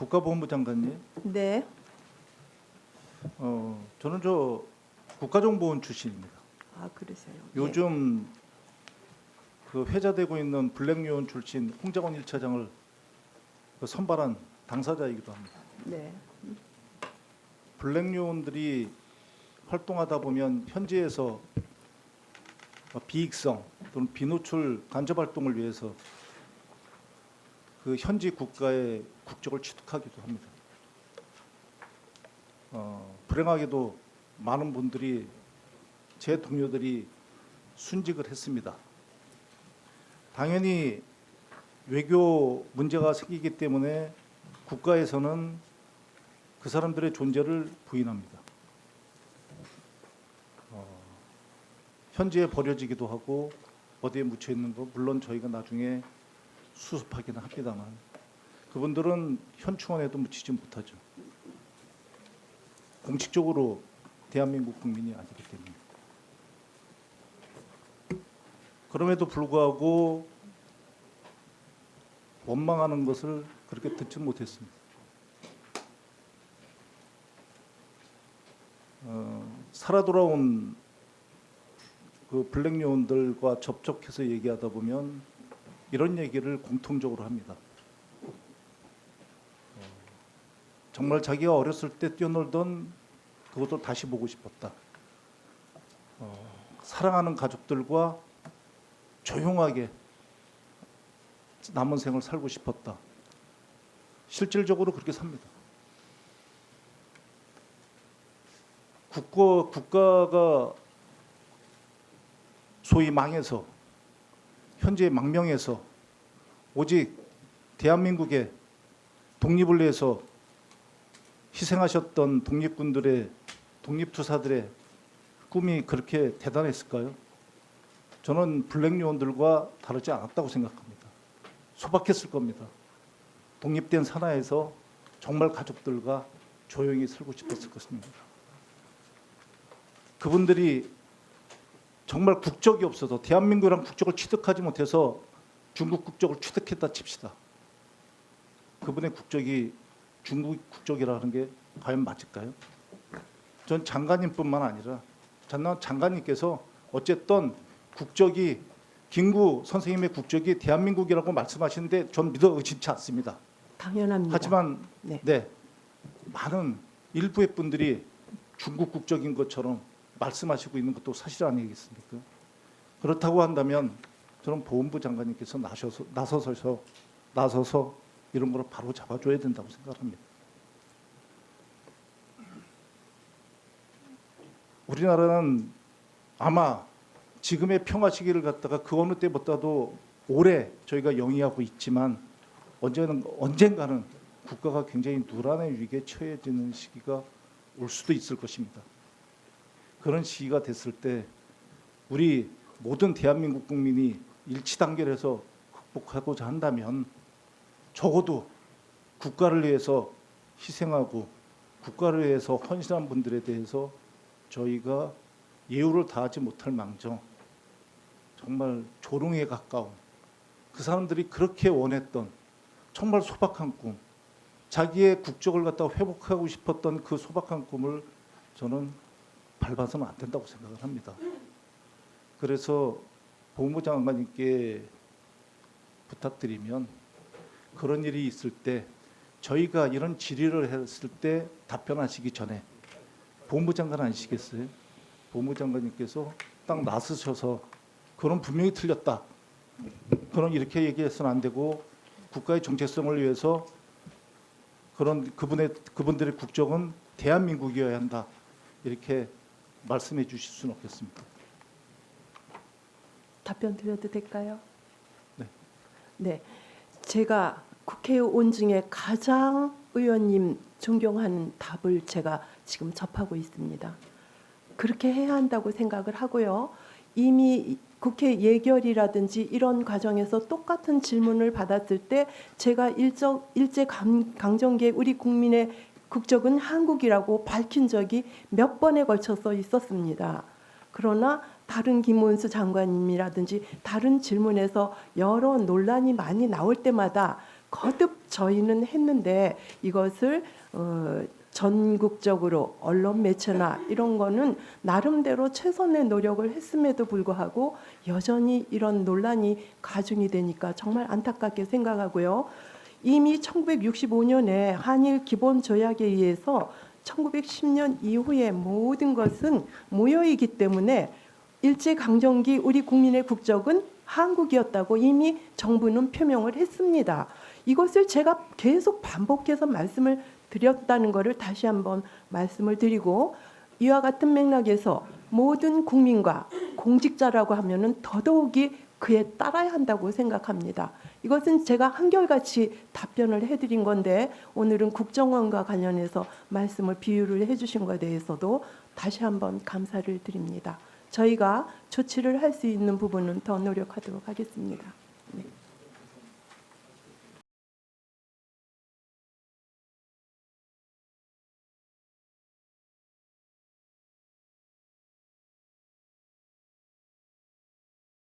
국가보훈부 장관님, 네, 저는 저 국가정보원 출신입니다. 아 그러세요. 요즘 그 회자되고 있는 블랙요원 출신 홍장원 1차장을 선발한 당사자이기도 합니다. 네, 블랙요원들이 활동하다 보면 현지에서 비익성 또는 비노출 간접 활동을 위해서 그 현지 국가의 국적을 취득하기도 합니다. 불행하게도 많은 분들이 제 동료들이 순직을 했습니다. 당연히 외교 문제가 생기기 때문에 국가에서는 그 사람들의 존재를 부인합니다. 현지에 버려지기도 하고 어디에 묻혀 있는 거 물론 저희가 나중에 수습하기는 합니다만 그분들은 현충원에도 묻히지 못하죠. 공식적으로 대한민국 국민이 아니기 때문에. 그럼에도 불구하고 원망하는 것을 그렇게 듣지 못했습니다. 살아 돌아온 그 블랙요원들과 접촉해서 얘기하다 보면 이런 얘기를 공통적으로 합니다. 정말 자기가 어렸을 때 뛰어놀던 그것도 다시 보고 싶었다. 사랑하는 가족들과 조용하게 남은 생을 살고 싶었다. 실질적으로 그렇게 삽니다. 국가가 소위 망해서 현재 망명해서 오직 대한민국의 독립을 위해서 희생하셨던 독립군들의 독립투사들의 꿈이 그렇게 대단했을까요? 저는 블랙요원들과 다르지 않았다고 생각합니다. 소박했을 겁니다. 독립된 사나이에서 정말 가족들과 조용히 살고 싶었을 것입니다. 그분들이 정말 국적이 없어서 대한민국이랑 국적을 취득하지 못해서 중국 국적을 취득했다 칩시다. 그분의 국적이 중국 국적이라는 게 과연 맞을까요? 전 장관님뿐만 아니라 장관님께서 어쨌든 국적이 김구 선생님의 국적이 대한민국이라고 말씀하시는데 전 믿어 의심치 않습니다. 당연합니다. 하지만 네. 많은 일부의 분들이 중국 국적인 것처럼 말씀하시고 있는 것도 사실 아니겠습니까? 그렇다고 한다면 저는 보훈부 장관님께서 나서서 이런 걸 바로 잡아줘야 된다고 생각합니다. 우리나라는 아마 지금의 평화 시기를 갖다가 그 어느 때보다도 오래 저희가 영위하고 있지만 언젠가는 국가가 굉장히 누란의 위기에 처해지는 시기가 올 수도 있을 것입니다. 그런 시기가 됐을 때 우리 모든 대한민국 국민이 일치단결해서 극복하고자 한다면 적어도 국가를 위해서 희생하고 국가를 위해서 헌신한 분들에 대해서 저희가 예우를 다하지 못할 망정 정말 조롱에 가까운 그 사람들이 그렇게 원했던 정말 소박한 꿈 자기의 국적을 갖다가 회복하고 싶었던 그 소박한 꿈을 저는 밟아서는 안 된다고 생각을 합니다. 그래서 보훈부 장관님께 부탁드리면 그런 일이 있을 때 저희가 이런 질의를 했을 때 답변하시기 전에 보훈부 장관 아니시겠어요? 보훈부 장관님께서 딱 나서셔서 그런 분명히 틀렸다. 그런 이렇게 얘기해서는 안 되고 국가의 정체성을 위해서 그런 그분들의 국적은 대한민국이어야 한다. 이렇게 말씀해 주실 수는 없겠습니까? 답변 드려도 될까요? 네. 네, 제가 국회의원 중에 가장 의원님 존경하는 답을 제가 지금 접하고 있습니다. 그렇게 해야 한다고 생각을 하고요. 이미 국회 예결이라든지 이런 과정에서 똑같은 질문을 받았을 때 제가 일제 강점기에 우리 국민의 국적은 한국이라고 밝힌 적이 몇 번에 걸쳐서 있었습니다. 그러나 다른 김문수 장관님이라든지 다른 질문에서 여러 논란이 많이 나올 때마다 거듭 저희는 했는데 이것을 전국적으로 언론 매체나 이런 거는 나름대로 최선의 노력을 했음에도 불구하고 여전히 이런 논란이 가중이 되니까 정말 안타깝게 생각하고요. 이미 1965년에 한일 기본 조약에 의해서 1910년 이후의 모든 것은 무효이기 때문에 일제강점기 우리 국민의 국적은 한국이었다고 이미 정부는 표명을 했습니다. 이것을 제가 계속 반복해서 말씀을 드렸다는 것을 다시 한번 말씀을 드리고, 이와 같은 맥락에서 모든 국민과 공직자라고 하면은 더더욱이 그에 따라야 한다고 생각합니다. 이것은 제가 한결같이 답변을 해드린 건데 오늘은 국정원과 관련해서 말씀을 비유를 해주신 것에 대해서도 다시 한번 감사를 드립니다. 저희가 조치를 할 수 있는 부분은 더 노력하도록 하겠습니다.